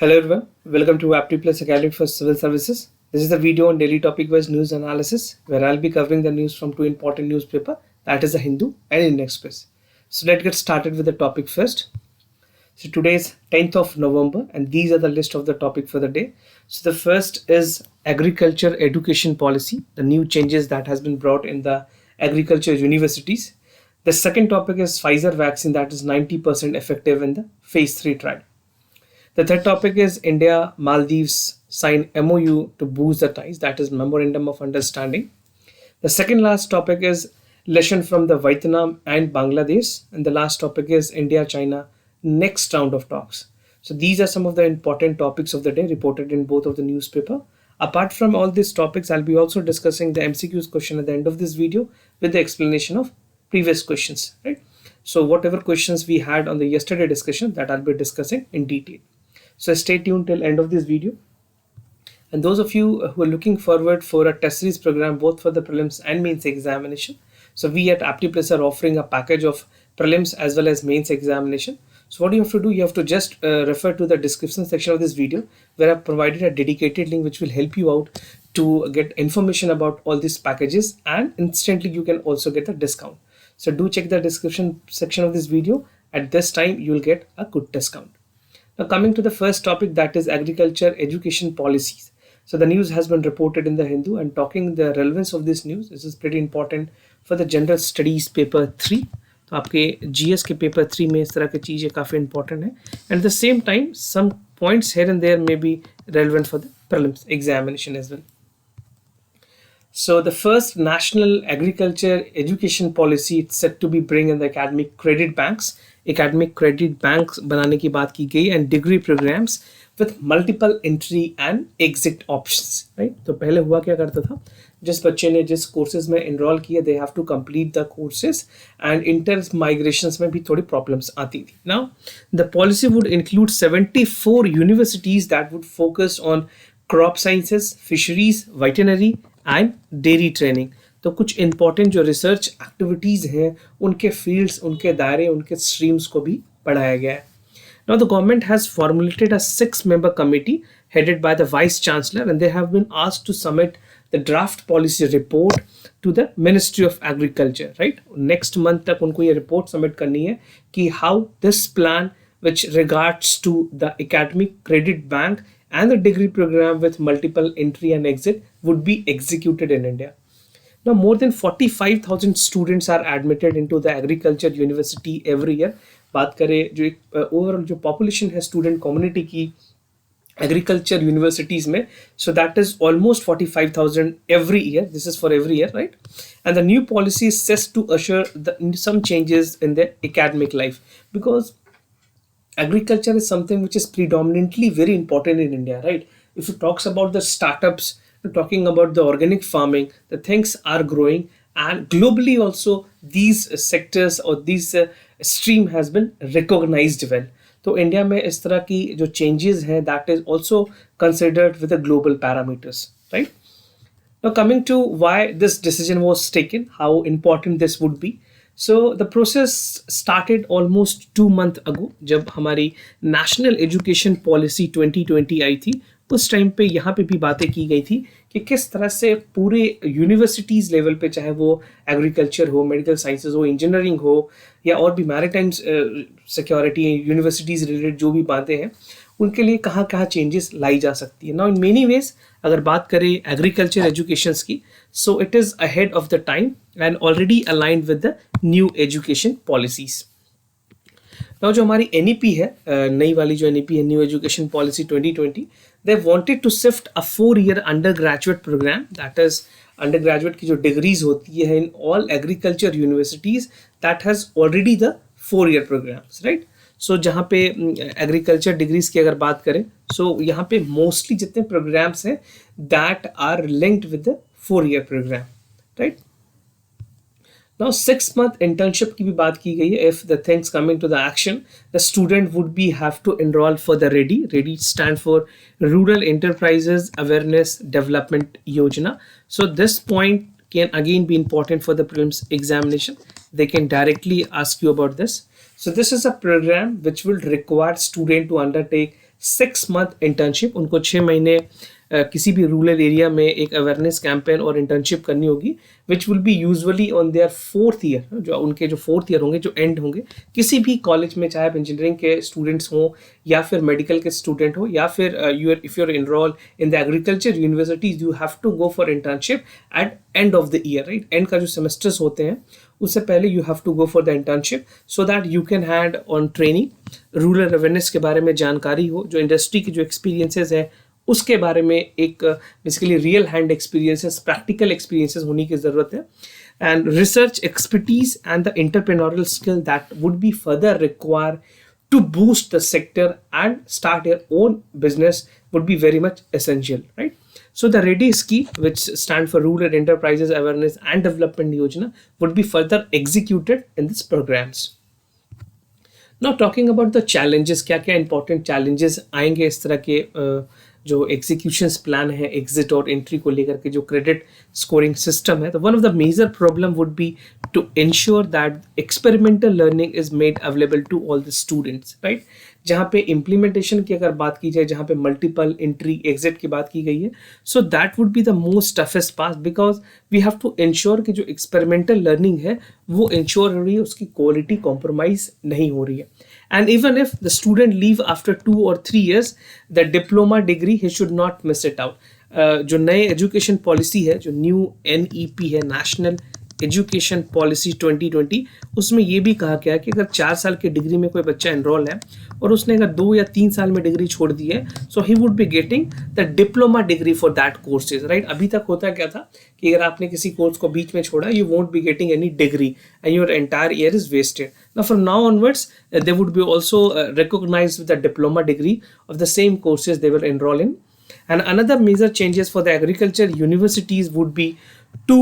Hello everyone, welcome to Aptitude Plus Academy for Civil Services. This is the video on daily topic-wise news analysis where I'll be covering the news from two important newspapers, that is the Hindu and Indian Express. So let's get started with the topic first. So today is 10th of November and these are the list of the topic for the day. So the first is agriculture education policy, the new changes that has been brought in the agriculture universities. The second topic is Pfizer vaccine that is 90% effective in the phase 3 trial. The third topic is India Maldives sign MOU to boost the ties, that is Memorandum of Understanding. The second last topic is lesson from the Vietnam and Bangladesh, and the last topic is India China next round of talks. So these are some of the important topics of the day reported in both of the newspaper. Apart from all these topics, I'll be also discussing the MCQs question at the end of this video with the explanation of previous questions, right? So whatever questions we had on the yesterday discussion, that I'll be discussing in detail. So stay tuned till end of this video. And those of you who are looking forward for a test series program both for the prelims and mains examination, so we at Aptitude Plus are offering a package of prelims as well as mains examination. So what you have to do, you have to just refer to the description section of this video where I've provided a dedicated link which will help you out to get information about all these packages, and instantly you can also get the discount. So do check the description section of this video. At this time you will get a good discount. Now coming to the first topic, that is agriculture education policies. So the news has been reported in the Hindu, and talking the relevance of this news, this is pretty important for the general studies paper 3. तो आपके GS के paper 3 में इस तरह की चीज़ें काफ़ी important है, and at the same time some points here and there may be relevant for the prelims examination as well. So the first national agriculture education policy is set to be bring in the academic credit banks. Academic credit banks बनाने की बात की गई and degree programs with multiple entry and exit options, right? तो पहले हुआ क्या करता था, जिस बच्चे ने जिस कोर्सेज में enroll किया, they have to complete the courses, and inter migrations में भी थोड़ी problems आती थी. Now the policy would include 74 universities that would focus on crop sciences, fisheries, veterinary and dairy training. तो कुछ इंपॉर्टेंट जो रिसर्च एक्टिविटीज़ हैं उनके फील्ड्स, उनके दायरे, उनके स्ट्रीम्स को भी बढ़ाया गया है. Now the government has formulated a 6-member committee headed by the Vice Chancellor, and they have been asked to submit the draft policy report to the Ministry of Agriculture, right? Next month तक उनको ये report submit करनी है कि how this plan which regards to the academic credit bank and the degree program with multiple entry and exit would be executed in India. Now, more than 45,000 students are admitted into the agriculture university every year. बात करें जो एक overall जो population है student community की agriculture universities में, so that is almost 45,000 every year. This is for every year, right? And the new policy is set to assure some changes in their academic life, because agriculture is something which is predominantly very important in India, right? If it talks about the startups, talking about the organic farming, the things are growing, and globally also these sectors or these stream has been recognized well. तो India में इस तरह की जो changes हैं, that is also considered with the global parameters, right? Now coming to why this decision was taken, how important this would be. So the process started almost 2 months ago जब हमारी National Education Policy 2020 आई थी. उस time पे यहाँ पे भी बातें की गई थी कि किस तरह से पूरे यूनिवर्सिटीज़ लेवल पे, चाहे वो एग्रीकल्चर हो, मेडिकल साइंसेज हो, इंजीनियरिंग हो, या और भी मैरिटाइम सिक्योरिटी यूनिवर्सिटीज़ रिलेटेड जो भी बातें हैं, उनके लिए कहाँ कहाँ चेंजेस लाई जा सकती है. नाउ इन मेनी वेज अगर बात करें एग्रीकल्चर एजुकेशंस की, so it is ahead of the time and already aligned with the new education policies. Now जो हमारी NEP है, नई वाली जो NEP है, new education policy 2020, they wanted to shift a 4-year undergraduate program, that is undergraduate की जो degrees होती है in all agriculture universities, that has already the 4-year programs, right? So जहाँ पे एग्रीकल्चर डिग्रीज की अगर बात करें, so यहाँ पे मोस्टली जितने प्रोग्राम्स हैं that are linked with the 4-year program, right? Now 6-month internship की भी बात की गई है. If the things coming to the action, the student would be have to enroll for the READY. READY stand for Rural Enterprises Awareness Development Yojana. So this point can again be important for the prelims examination. They can directly ask you about this. So this is a program which will require student to undertake 6 month internship, उनको 6 महीने किसी भी rural area में एक awareness campaign और internship करनी होगी, which will be usually on their 4th year, जो उनके जो 4th ईयर होंगे, जो एंड होंगे किसी भी कॉलेज में, चाहे आप इंजीनियरिंग के स्टूडेंट्स हों या फिर मेडिकल के स्टूडेंट हो, या फिर if you are enrol in the agriculture universities, you have to go for internship at end of the year, right. End का जो सेमेस्टर्स होते हैं उससे पहले you have to go for the internship so that you can hand on training rural awareness के बारे में जानकारी हो, जो इंडस्ट्री की जो एक्सपीरियंसेस है उसके बारे में एक basically real hand experiences, practical experiences होने की ज़रूरत है, and research expertise and the entrepreneurial skill that would be further require to boost the sector and start your own business would be very much essential, right? So the READY scheme, which stand for Rural Enterprises Awareness and Development Yojana, would be further executed in these programs. Now talking about the challenges, क्या क्या important challenges आएंगे इस तरह के जो executions plan है exit और entry को लेकर के, जो क्रेडिट स्कोरिंग सिस्टम है, तो one of the major problem would be to ensure that experimental learning is made available to all the students, right. जहाँ पे इम्प्लीमेंटेशन की अगर बात की जाए, जहाँ पे मल्टीपल एंट्री एग्जिट की बात की गई है, so that would be the most toughest pass, because we have to ensure कि जो एक्सपेरिमेंटल लर्निंग है वो इंश्योर हो रही है, उसकी क्वालिटी कॉम्प्रोमाइज नहीं हो रही है। And even if the student leave after 2 or 3 years, the diploma degree he should not miss it out. जो नए एजुकेशन पॉलिसी है, जो न्यू NEP है, नेशनल एजुकेशन पॉलिसी 2020, उसमें ये भी कहा गया है कि अगर 4 साल की डिग्री में कोई बच्चा एनरोल है और उसने अगर 2 या 3 साल में डिग्री छोड़ दी है, so he would be getting the diploma degree for that courses, right. अभी तक होता क्या था कि अगर आपने किसी कोर्स को बीच में छोड़ा, you won't be getting any degree and your entire year is wasted. Now from now onwards, they would be also recognized with the diploma degree of the same courses they will enroll in. And another major changes for the agriculture universities would be to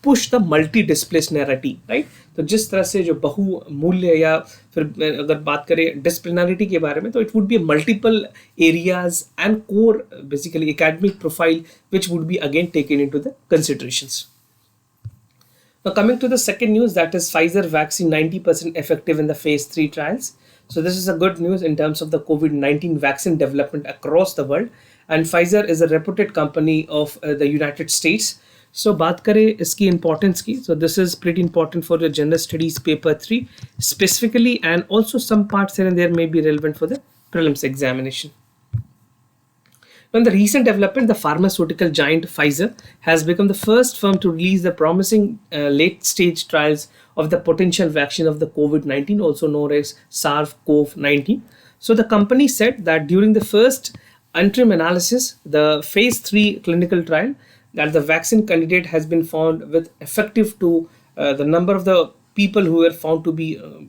push the multidisciplinarity, right? तो जिस तरह से जो बहुमूल्य या फिर अगर बात करें डिसिप्लिनरिटी के बारे में, तो it would be multiple areas and core basically academic profile which would be again taken into the considerations. Now coming to the second news, that is Pfizer vaccine 90% effective in the phase 3 trials. So this is a good news in terms of the COVID-19 vaccine development across the world, and Pfizer is a reputed company of the United States. So बात करें इसकी importance की, so this is pretty important for the general studies paper 3 specifically, and also some parts here and there may be relevant for the prelims examination. In the recent development, the pharmaceutical giant Pfizer has become the first firm to release the promising late-stage trials of the potential vaccine of the COVID-19, also known as SARS-CoV-19. So the company said that during the first interim analysis, the phase 3 clinical trial, that the vaccine candidate has been found with effective to the number of the people who were found to be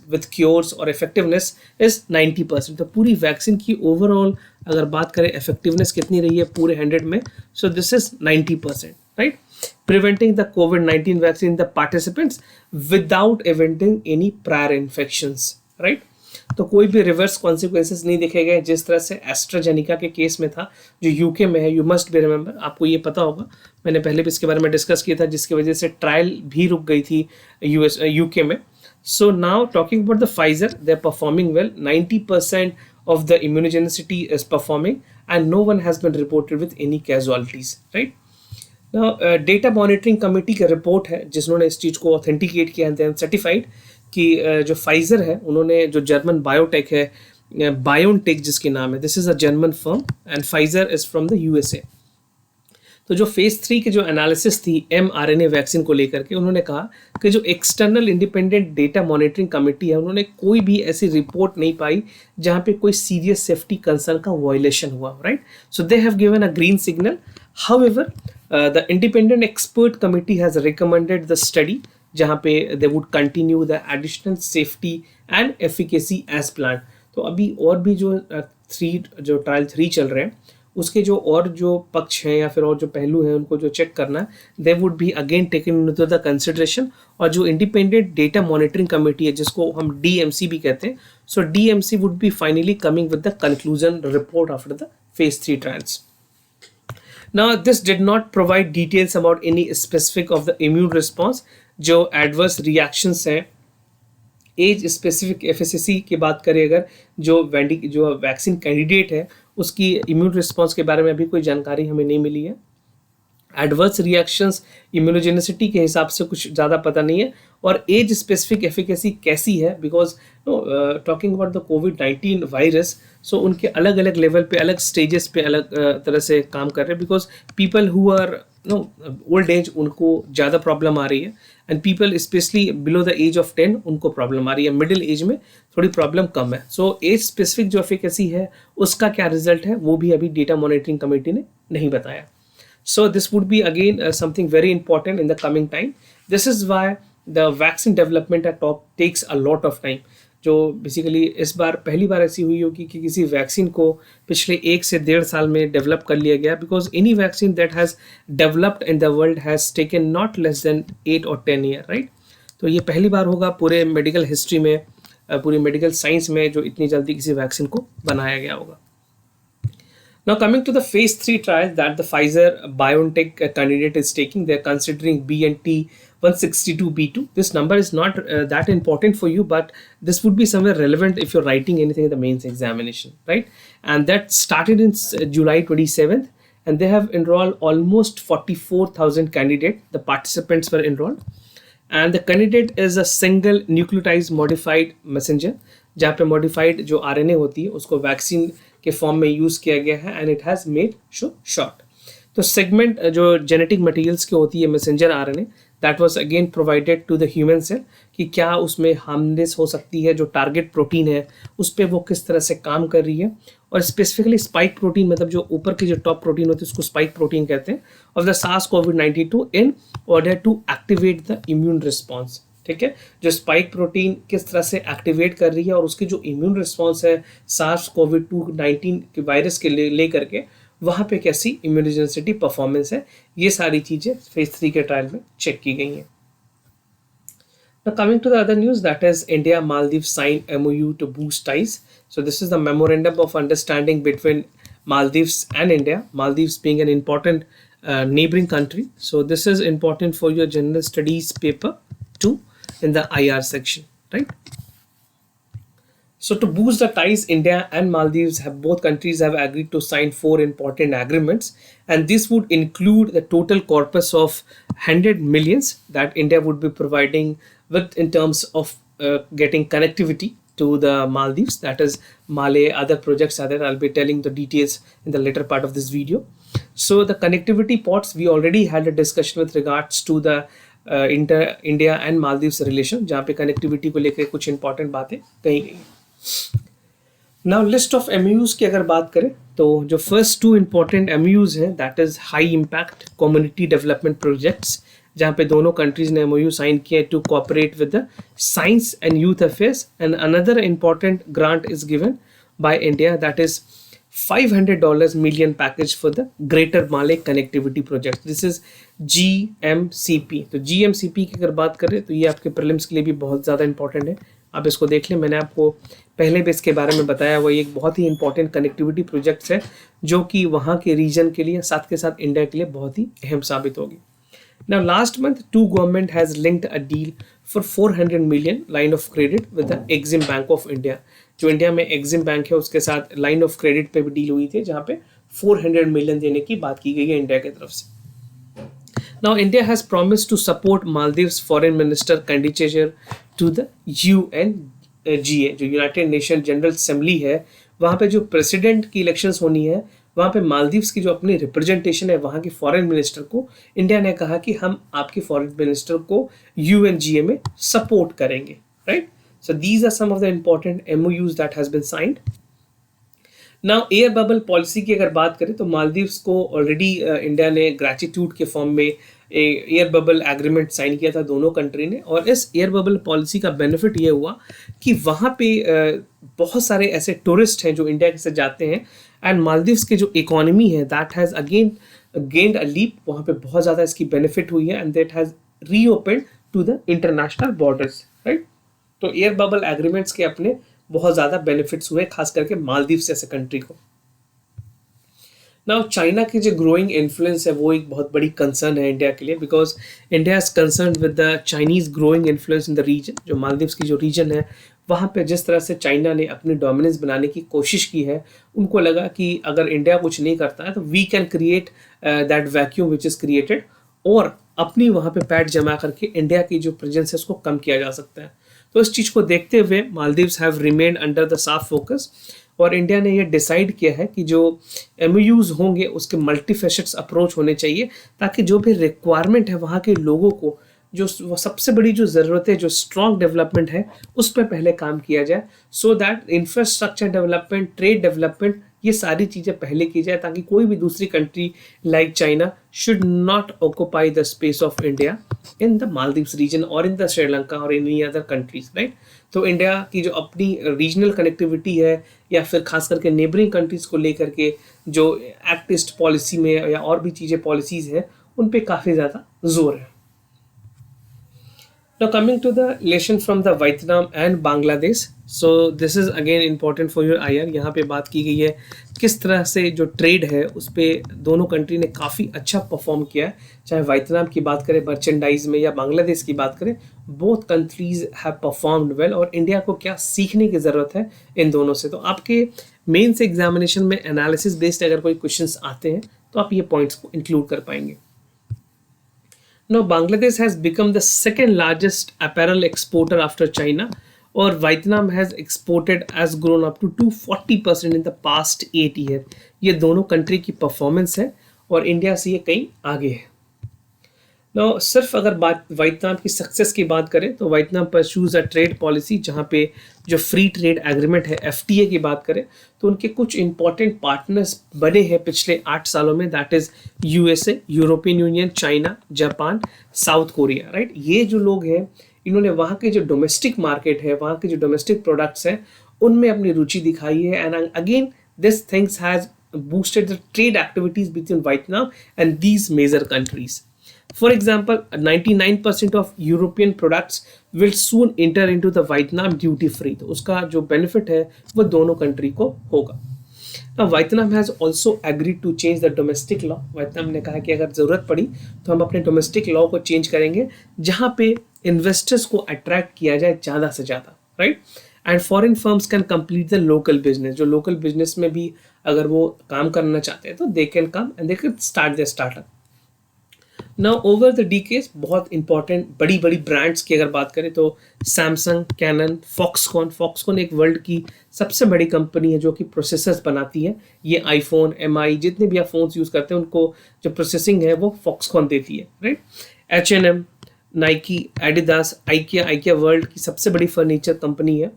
with cures or effectiveness is 90%. तो पूरी vaccine की overall अगर बात करें effectiveness कितनी रही है पूरे 100 में, so this is 90%, right? Preventing the COVID-19 vaccine in the participants without eventing any prior infections, right? तो कोई भी रिवर्स कॉन्सिक्वेंसेस नहीं देखे गए, जिस तरह से एस्ट्राजेनिका के केस में था जो यूके में है. यू मस्ट बी रिमेंबर, आपको ये पता होगा, मैंने पहले भी इसके बारे में डिस्कस किया था, जिसकी वजह से ट्रायल भी रुक गई थी यूके में. So now talking about the Pfizer, they're performing well. 90% of the immunogenicity is performing and no one has been reported with any casualties, right? Now data monitoring committee का रिपोर्ट है जिन्होंने इस चीज़ को ऑथेंटिकेट किया and then certified कि जो Pfizer है उन्होंने जो जर्मन बायोटेक है, बायोनटेक जिसके नाम है, this is a German firm and Pfizer is from the USA. तो जो फेज 3 की जो एनालिसिस थी mRNA वैक्सीन को लेकर के, उन्होंने कहा कि जो external independent data monitoring committee है उन्होंने कोई भी ऐसी रिपोर्ट नहीं पाई जहाँ पे कोई सीरियस सेफ्टी कंसर्न का वायलेशन हुआ, right. So they have given a green signal. However the independent expert committee has recommended the study जहाँ पे they would continue the additional safety and efficacy as plan. तो अभी और भी जो trial 3 चल रहे हैं उसके जो और जो पक्ष हैं या फिर और जो पहलू हैं उनको जो चेक करना है, they would be again taken into the consideration. और जो इंडिपेंडेंट डेटा मॉनिटरिंग कमेटी है जिसको हम DMC भी कहते हैं, सो DMC would be finally coming with the conclusion report after the phase 3 trials. Now this did not provide details about any specific of the immune response. जो adverse reactions हैं as specific efficiency की बात करें अगर, जो vaccine candidate है उसकी immune response के बारे में अभी कोई जानकारी हमें नहीं मिली है। एडवर्स रिएक्शंस इम्यूनोजेनिसिटी के हिसाब से कुछ ज़्यादा पता नहीं है। और एज स्पेसिफिक एफिकेसी कैसी है, बिकॉज टॉकिंग अबाउट द कोविड-19 वायरस, सो उनके अलग अलग लेवल पे, अलग स्टेजेस पे अलग तरह से काम कर रहे हैं। Because people who are old age उनको ज़्यादा प्रॉब्लम आ रही है, and people specially below the age of 10 उनको प्रॉब्लम आ रही है, मिडिल एज में थोड़ी प्रॉब्लम कम है। सो एज स्पेसिफिक जो एफिकेसी है उसका क्या रिजल्ट है वो भी अभी डेटा मॉनिटरिंग कमेटी ने नहीं बताया। So this would be again something very important in the coming time. This is why the vaccine development at top takes a lot of time. जो बेसिकली इस बार पहली बार ऐसी हुई होगी कि किसी वैक्सीन को पिछले 1 से 1.5 साल में डेवलप कर लिया गया, because any vaccine that has developed in the world has taken not less than 8 और 10 ईयर, राइट। तो ये पहली बार होगा पूरे मेडिकल हिस्ट्री में, पूरी मेडिकल साइंस में, जो इतनी जल्दी किसी वैक्सीन को बनाया गया होगा। Now coming to the phase 3 trial that the Pfizer BioNTech candidate is taking, they're considering BNT 162b2. This number is not that important for you, but this would be somewhere relevant if you're writing anything in the mains examination, right? And that started in July 27th, and they have enrolled almost 44,000 candidates. The participants were enrolled, and the candidate is a single nucleotide modified messenger, जहाँ पे modified जो RNA होती है उसको vaccine के form में use किया गया है, and it has made short. तो सेगमेंट जो जेनेटिक मटेरियल्स की होती है messenger RNA, that was again provided to the human cell, कि क्या उसमें हार्मनेस हो सकती है, जो टारगेट प्रोटीन है उस पर वो किस तरह से काम कर रही है। और स्पेसिफिकली स्पाइक प्रोटीन, मतलब जो ऊपर की जो टॉप प्रोटीन होती है उसको स्पाइक प्रोटीन कहते हैं, of the SARS-CoV-2 in order to activate the immune response. ठीक है, जो स्पाइक प्रोटीन किस तरह से एक्टिवेट कर रही है और उसकी जो इम्यून रिस्पॉन्स है SARS-CoV-2 के वायरस के लेकर के वहाँ पे कैसी इम्यूनोजेनिसिटी परफॉर्मेंस है, ये सारी चीज़ें फेज 3 के ट्रायल में चेक की गई हैं। Now coming to the other news, that is India Maldives sign MOU to boost ties. So this is the memorandum of understanding between Maldives and India. Maldives being an important neighboring country. So this is important for your general studies paper 2 in the IR section, right? So to boost the ties, India and Maldives both countries have agreed to sign 4 important agreements, and this would include the total corpus of 100 millions that India would be providing with in terms of getting connectivity to the Maldives, that is Malay, other projects are there. I'll be telling the details in the later part of this video. So the connectivity pots, we already had a discussion with regards to the India and Maldives relation, जहाँ पे connectivity को लेकर कुछ important बातें कही गई हैं। Now list of MOUs की अगर बात करें तो जो फर्स्ट 2 इंपॉर्टेंट MOUs हैं, that is high impact community development projects, जहाँ पे दोनों कंट्रीज ने MOU साइन किया to cooperate with the science and youth affairs, and another important grant is given by India, that is $500 million package for the Greater Malay Connectivity Project. This is GMCP. तो GMCP की अगर बात करें तो ये आपके prelims के लिए भी बहुत ज़्यादा इंपॉर्टेंट है, आप इसको देख लें। मैंने आपको पहले भी इसके बारे में बताया, वो एक बहुत ही इंपॉर्टेंट कनेक्टिविटी प्रोजेक्ट्स है जो कि वहाँ के रीजन के लिए साथ के साथ इंडिया के लिए बहुत ही अहम साबित होगी। Now last month, 2 government has linked a deal for 400 million line of credit with the Exim Bank of India. जो इंडिया में एक्जिम बैंक है उसके साथ लाइन ऑफ क्रेडिट पे भी डील हुई थी, जहाँ पे 400 मिलियन देने की बात की गई है इंडिया की तरफ से। Now India has promised to support Maldives Foreign Minister candidature to the UNGA, जो यूनाइटेड नेशन जनरल असेंबली है, वहाँ पे जो प्रेसिडेंट की इलेक्शंस होनी है, वहाँ पे मालदीव्स की जो अपनी रिप्रेजेंटेशन है वहाँ की फॉरेन मिनिस्टर को इंडिया ने कहा कि हम आपकी फॉरेन मिनिस्टर को UNGA में सपोर्ट करेंगे, right. So these are some of the important MOUs that has been signed. Now air bubble policy की अगर बात करें तो मालदीव्स को ऑलरेडी इंडिया ने ग्रेटिट्यूड के फॉर्म में एयर बबल एग्रीमेंट साइन किया था दोनों कंट्री ने, और इस एयर बबल पॉलिसी का बेनिफिट ये हुआ कि वहाँ पे बहुत सारे ऐसे टूरिस्ट हैं जो इंडिया से जाते हैं, एंड मालदीव्स की जो इकोनॉमी है that has again gained a leap, वहाँ पे बहुत ज़्यादा इसकी बेनिफिट हुई है, and that has reopened to the international borders, right. तो एयर बबल एग्रीमेंट्स के अपने बहुत ज़्यादा बेनिफिट्स हुए, खास करके मालदीव्स जैसे कंट्री को। नाउ चाइना की जो ग्रोइंग इन्फ्लुएंस है वो एक बहुत बड़ी कंसर्न है इंडिया के लिए, because India is concern with the Chinese growing influence in the region. जो मालदीव्स की जो रीजन है वहाँ पे जिस तरह से चाइना ने अपनी डोमिनेंस बनाने की कोशिश की है, उनको लगा कि अगर इंडिया कुछ नहीं करता है तो we can create that vacuum which is created, और अपनी वहाँ पे पैठ जमा करके इंडिया की जो प्रेजेंस है उसको कम किया जा सकता है। तो इस चीज़ को देखते हुए Maldives have remained under the साफ फोकस, और इंडिया ने ये डिसाइड किया है कि जो MOUs होंगे उसके मल्टीफेशेट्स अप्रोच होने चाहिए, ताकि जो भी रिक्वायरमेंट है वहाँ के लोगों को, जो वो सबसे बड़ी जो ज़रूरत है, जो स्ट्रॉन्ग डेवलपमेंट है, उस पर पहले काम किया जाए, so that infrastructure development, trade development, ये सारी चीज़ें पहले की जाए, ताकि कोई भी दूसरी country like China should not occupy the space of India in the Maldives region और इन द श्रीलंका और in any other countries, right. तो इंडिया की जो अपनी रीजनल कनेक्टिविटी है, या फिर खास करके नेबरिंग कंट्रीज को लेकर के जो एक्ट ईस्ट पॉलिसी में या और भी चीज़ें पॉलिसीज़ हैं, उन पे काफ़ी ज़्यादा जोर है। Now coming to the relation from the Vietnam and Bangladesh, so this is again important for your IR। यहाँ पे बात की गई है किस तरह से जो ट्रेड है उस पर दोनों कंट्री ने काफ़ी अच्छा परफॉर्म किया है। चाहे वियतनाम की बात करें मर्चेंडाइज में, या बांग्लादेश की बात करें, both countries have performed well, और इंडिया को क्या सीखने की ज़रूरत है इन दोनों से। तो आपके मेंस एग्जामिनेशन में एनालिसिस बेस्ड अगर कोई क्वेश्चंस आते हैं तो आप ये पॉइंट्स को इंक्लूड कर पाएंगे। Now, Bangladesh has become the second largest apparel exporter after China, और Vietnam has exported has grown up to 240% in the past 8 years। ये दोनों कंट्री की परफॉर्मेंस है और इंडिया से ये कहीं आगे है। नो सिर्फ अगर बात वियतनाम की सक्सेस की बात करें तो वियतनाम परस्यूज अ ट्रेड पॉलिसी, जहाँ पे जो फ्री ट्रेड एग्रीमेंट है FTA की बात करें तो उनके कुछ इंपॉर्टेंट पार्टनर्स बने हैं पिछले 8 सालों में, that is USA, European union, China, Japan, south Korea, right. ये जो लोग हैं इन्होंने वहाँ के जो डोमेस्टिक मार्केट है, वहाँ के जो डोमेस्टिक प्रोडक्ट्स हैं, उनमें अपनी रुचि दिखाई है, and again this things has boosted the trade activities between Vietnam and these major countries. For example, 99% of European products will soon enter into the Vietnam duty free। तो उसका जो benefit है वो दोनों कंट्री को होगा। Now, Vietnam has also agreed to change the domestic law। Vietnam ने कहा कि अगर ज़रूरत पड़ी तो हम अपने डोमेस्टिक लॉ को चेंज करेंगे, जहाँ पे इन्वेस्टर्स को अट्रैक्ट किया जाए ज़्यादा से ज़्यादा, right. And foreign firms can complete the local business. जो लोकल बिजनेस में भी अगर वो काम करना चाहते हैं तो they can come and they can start their startup. Now over the decades बहुत इंपॉर्टेंट बड़ी बड़ी ब्रांड्स की अगर बात करें तो सैमसंग, कैनन, फॉक्सकॉन एक वर्ल्ड की सबसे बड़ी कंपनी है जो कि प्रोसेसर्स बनाती है। ये आईफोन, MI जितने भी आप फोन्स यूज़ करते हैं उनको जो प्रोसेसिंग है वो फॉक्सकॉन देती है, right. H&M, Nike, Adidas, IKEA world की सबसे बड़ी फर्नीचर कंपनी है।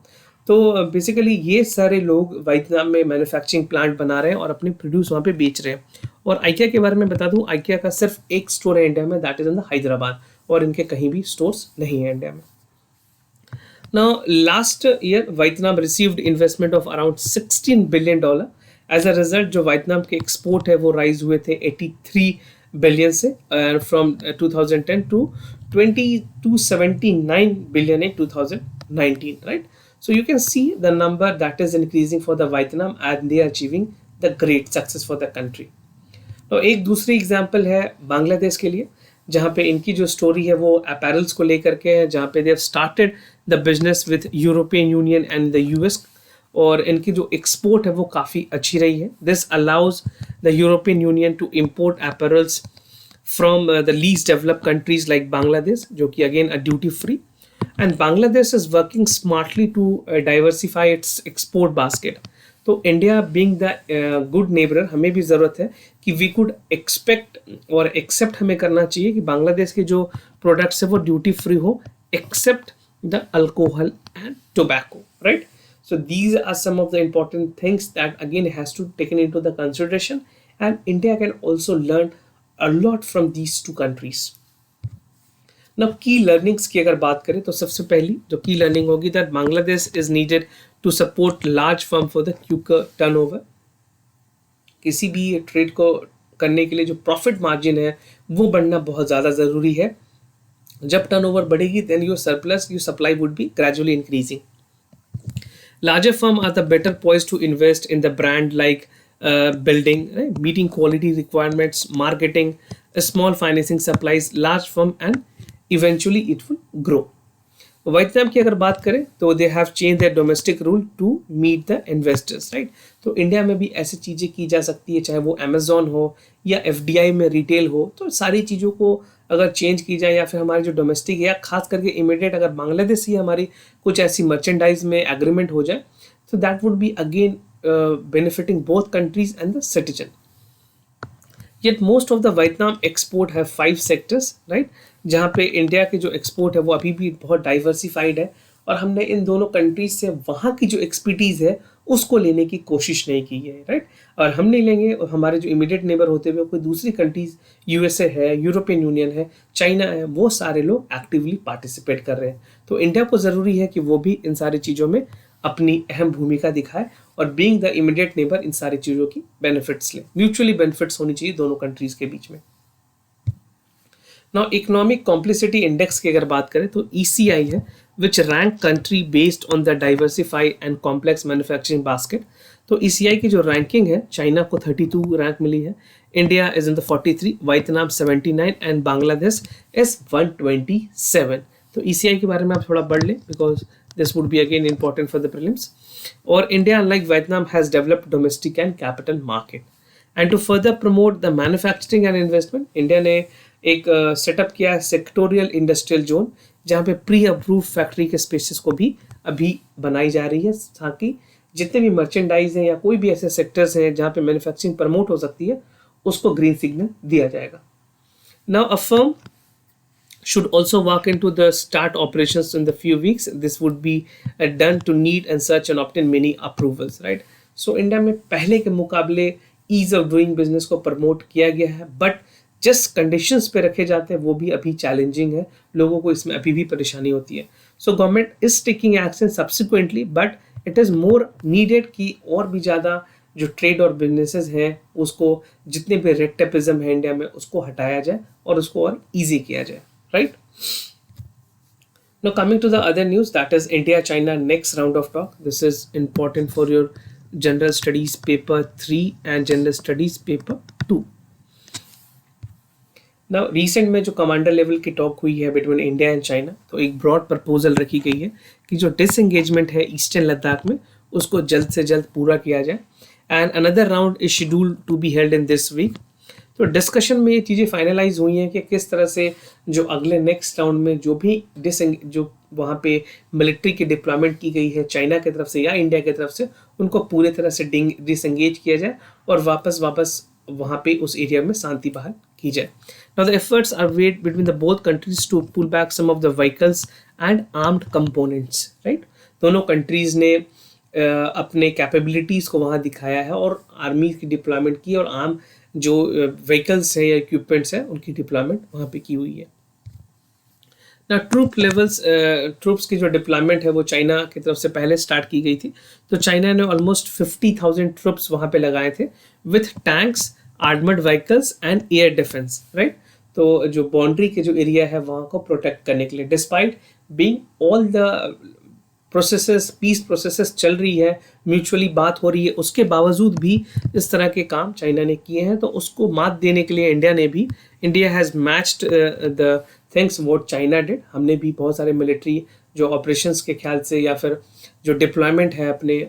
तो बेसिकली ये सारे लोग वियतनाम में मैन्युफैक्चरिंग प्लांट बना रहे हैं और अपने प्रोड्यूस वहाँ पे बेच रहे हैं। और आइकिया के बारे में बता दूं, आइकिया का सिर्फ एक स्टोर है इंडिया में, that is in the Hyderabad, और इनके कहीं भी स्टोर्स नहीं है इंडिया में। Now last year Vietnam received investment of around $16 billion. As a result जो वियतनाम के एक्सपोर्ट है वो राइज हुए थे 83 बिलियन से from 2010 to 279 billion in 2019, right? So you can see the number that is increasing for the Vietnam and they are achieving the great success for the country. तो एक दूसरी example है बांग्लादेश के लिए, जहाँ पे इनकी जो स्टोरी है वो अपैरल्स को लेकर के है, जहाँ पे they have started the business with European union and the US, और इनकी जो एक्सपोर्ट है वो काफ़ी अच्छी रही है। This allows the European Union to import apparels from the least developed countries like Bangladesh, जो कि again a duty free. And Bangladesh is working smartly to diversify its export basket. तो India being the good neighbour, हमें भी ज़रूरत है कि we could expect और accept हमें करना चाहिए कि बांग्लादेश के जो प्रोडक्ट्स है वो ड्यूटी फ्री हो, except the alcohol and tobacco, right. So these are some of the important things that again has to taken into the consideration, and India can also learn a lot from these two countries. Now key learnings की अगर बात करें तो सबसे पहली जो key learning होगी that Bangladesh is needed to support large firm for the quicker turnover। किसी भी ट्रेड को करने के लिए जो प्रॉफिट मार्जिन है वो बढ़ना बहुत ज़्यादा ज़रूरी है। जब टर्नओवर बढ़ेगी then your surplus, your supply would be gradually increasing। Larger firms are the better poised to invest in the brand like building, right? Meeting quality requirements, marketing, small financing supplies, large firm, and eventually it will grow. Vietnam की अगर बात करें तो they have change their domestic rule to meet the investors, right. तो India में भी ऐसी चीज़ें की जा सकती है, चाहे वो अमेजोन हो या एफडीआई में रिटेल हो. तो सारी चीज़ों को अगर चेंज की जाए या फिर हमारे जो डोमेस्टिक है या खास करके इमीडिएट अगर बांग्लादेश से हमारी कुछ ऐसी मर्चेंडाइज में एग्रीमेंट हो जाए तो that would be again benefiting both countries and the citizen. Yet most of the Vietnam export have 5 sectors, right? जहाँ पे इंडिया के जो एक्सपोर्ट है वो अभी भी बहुत डाइवर्सिफाइड है और हमने इन दोनों कंट्रीज से वहाँ की जो एक्सपर्टीज है उसको लेने की कोशिश नहीं की है, राइट. और हम नहीं लेंगे और हमारे जो इमीडिएट नेबर होते हुए कोई दूसरी कंट्रीज, यूएसए है, यूरोपियन यूनियन है, चाइना है, वो सारे लोग एक्टिवली पार्टिसिपेट कर रहे हैं. तो इंडिया को ज़रूरी है कि वो भी इन सारी चीज़ों में अपनी अहम भूमिका दिखाए और being the immediate neighbour in सारी चीज़ों की बेनिफिट्स ले. म्यूचुअली बेनिफिट्स होनी चाहिए दोनों कंट्रीज के बीच में. नाउ इकोनॉमिक कॉम्प्लिसिटी इंडेक्स की अगर बात करें तो ईसीआई है विच rank country based on the diversified and complex manufacturing basket. तो ईसीआई की जो रैंकिंग है, चाइना को 32 रैंक मिली है, India is in the 43, Vietnam 79 and Bangladesh is 127. तो ईसीआई के बारे में आप थोड़ा पढ़ लें because this would be again important for the prelims. Or India, unlike Vietnam, has developed domestic and capital market. And to further promote the manufacturing and investment, India ने एक सेटअप किया है सेक्टोरियल इंडस्ट्रियल जोन, जहाँ पे pre approve factory के spaces को भी अभी बनाई जा रही है ताकि जितने भी मर्चेंडाइज हैं या कोई भी ऐसे सेक्टर्स हैं जहाँ पे मैन्युफैक्चरिंग प्रमोट हो सकती है उसको ग्रीन सिग्नल दिया जाएगा. Now a firm should also walk into the start operations in the few weeks. This would be done to need and search and obtain many approvals, right? So India में पहले के मुकाबले ease of doing business को promote किया गया है, but जिस conditions पे रखे जाते हैं वो भी अभी चैलेंजिंग है, लोगों को इसमें अभी भी परेशानी होती है. So government is taking action subsequently, but it is more needed कि और भी ज़्यादा जो ट्रेड और बिजनेसेस हैं उसको, जितने भी रेड टेपिज्म है इंडिया में, उसको हटाया जाए और उसको और ईजी किया जाए, right? Now coming to the other news, that is India China next round of talk. This is important for your general studies paper 3 and general studies paper 2. Now recent में जो कमांडर लेवल की talk हुई है between India and China, तो एक broad proposal रखी गई है कि जो डिसएंगेजमेंट है ईस्टर्न लद्दाख में उसको जल्द से जल्द पूरा किया जाए. And another round is scheduled to be held in this week. तो डिस्कशन में ये चीज़ें फाइनलाइज हुई हैं कि किस तरह से जो अगले नेक्स्ट राउंड में जो भी जो वहाँ पे मिलिट्री की डिप्लॉयमेंट की गई है चाइना की तरफ से या इंडिया की तरफ से, उनको पूरे तरह से डिसएंगेज किया जाए और वापस वहाँ पे उस एरिया में शांति बहाल की जाए. Now the efforts are made between the both countries to pull back some of the vehicles and armed components, right. दोनों कंट्रीज ने अपने कैपेबिलिटीज़ को वहाँ दिखाया है और आर्मी की डिप्लॉयमेंट की और आर्म जो व्हीकल्स है या इक्विपमेंट्स है उनकी डिप्लॉयमेंट वहाँ पे की हुई है. ना ट्रूप्स की जो डिप्लॉयमेंट है वो चाइना की तरफ से पहले स्टार्ट की गई थी. तो चाइना ने ऑलमोस्ट 50,000 ट्रूप्स वहाँ पे लगाए थे with tanks, armoured vehicles and air defence, right. तो जो बाउंड्री के जो एरिया है वहाँ को प्रोटेक्ट करने के लिए, despite being all the peace processes चल रही है, म्यूचुअली बात हो रही है, उसके बावजूद भी इस तरह के काम चाइना ने किए हैं. तो उसको मात देने के लिए India has matched the things what China did. हमने भी बहुत सारे मिलिट्री जो ऑपरेशंस के ख्याल से या फिर जो डिप्लॉयमेंट है अपने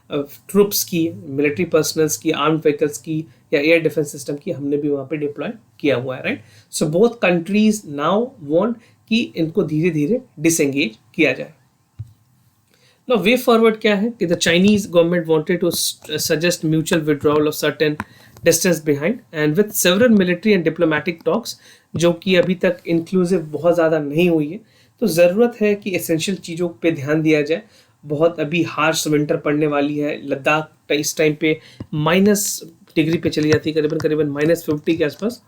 ट्रूप्स की, मिलिट्री पर्सनल्स की, आर्म्ड व्हीकल्स की या एयर डिफेंस सिस्टम की, हमने भी वहाँ पे डिप्लॉय किया हुआ है, right. So both countries now want कि इनको धीरे धीरे डिसएंगेज किया जाए. Now way forward क्या है कि the Chinese government wanted to suggest mutual withdrawal of certain distance behind and with several military and diplomatic talks जो कि अभी तक inclusive बहुत ज़्यादा नहीं हुई है. तो ज़रूरत है कि essential चीज़ों पे ध्यान दिया जाए. बहुत अभी हार्श विंटर पड़ने वाली है. लद्दाख इस टाइम पे -डिग्री पे चली जाती है, करीबन -50 के आसपास.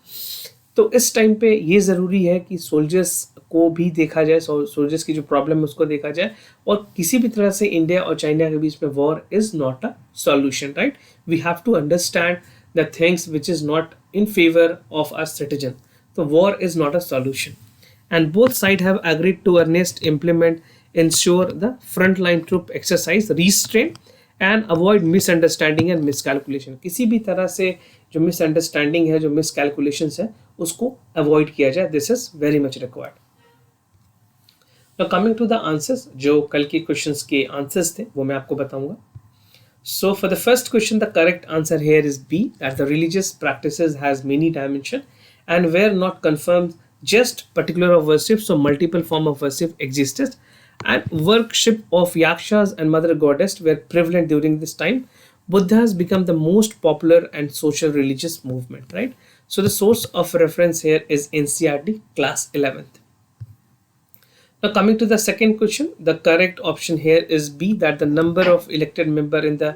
तो इस टाइम पे ये ज़रूरी है कि सोल्जर्स को भी देखा जाए, सोल्जर्स की जो प्रॉब्लम है उसको देखा जाए और किसी भी तरह से इंडिया और चाइना के बीच में war is not a solution, right. We have to understand the things which is not in favour of a citizen. तो war is not a solution and both side have agreed to earnest implement ensure the frontline troop exercise restraint and avoid misunderstanding and miscalculation. किसी भी तरह से जो misunderstanding है, जो miscalculation है, उसको अवॉइड किया जाए। This is very much required. Now coming to the answers, जो कल के क्वेश्चंस के आंसर्स थे वो मैं आपको बताऊंगा। So for the first question, the correct answer here is B, that the religious practices has many dimension and were not confirmed just particular of worship, so multiple form of worship existed, and worship of yakshas and mother goddess were prevalent during this time. Buddha has become the most popular and social religious movement, right? So the source of reference here is NCRT class 11th. Now coming to the second question, the correct option here is B, that the number of elected member in the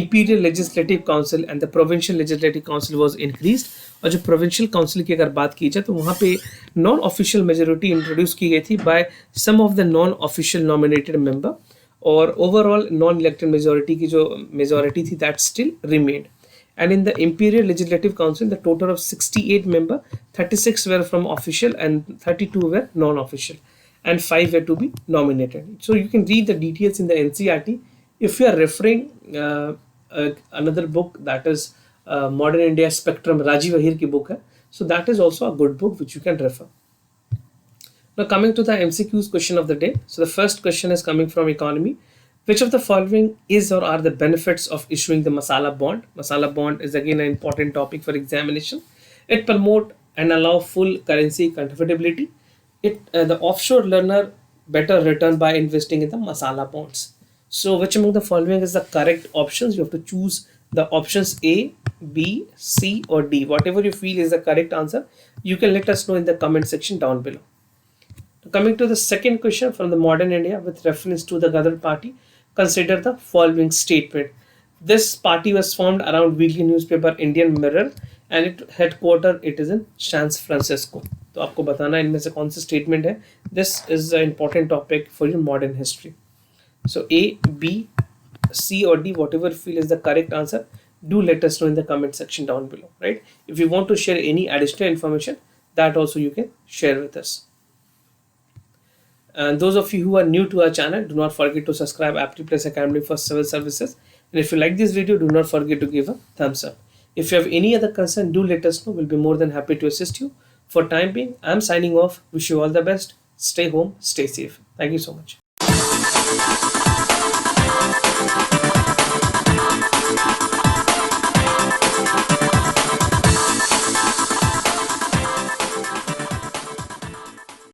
Imperial Legislative Council and the Provincial Legislative Council was increased. और जो Provincial Council की अगर बात की जाए तो वहाँ पे नॉन ऑफिशियल मेजोरिटी इंट्रोड्यूस की गई थी by some of the non official nominated member, और ओवरऑल नॉन इलेक्टेड मेजोरिटी की जो मेजोरिटी थी that still remained. And in the Imperial Legislative Council, the total of 68 members, 36 were from official and 32 were non-official, and 5 were to be nominated. So you can read the details in the NCRT. If you are referring another book, that is Modern India Spectrum, Rajiv Ahir ki book hai, so that is also a good book which you can refer. Now coming to the MCQs question of the day. So the first question is coming from economy. Which of the following is or are the benefits of issuing the masala bond? Masala bond is again an important topic for examination. It promote and allow full currency convertibility. The offshore learner better return by investing in the masala bonds. So which among the following is the correct options? You have to choose the options A, B, C or D. Whatever you feel is the correct answer, you can let us know in the comment section down below. Coming to the second question from the Modern India with reference to the Ghadar party, consider the following statement. This party was formed around weekly newspaper Indian Mirror and it headquarter it is in San Francisco. तो आपको बताना है इनमें से कौन सा statement है. This is an important topic for your modern history. So A, B, C or D, whatever you feel is the correct answer, do let us know in the comment section down below, right? If you want to share any additional information, that also you can share with us. And those of you who are new to our channel, do not forget to subscribe Aptitude Plus Academy for Civil Services. And if you like this video, do not forget to give a thumbs up. If you have any other concern, do let us know. We'll be more than happy to assist you. For time being, I'm signing off. Wish you all the best. Stay home, stay safe. Thank you so much.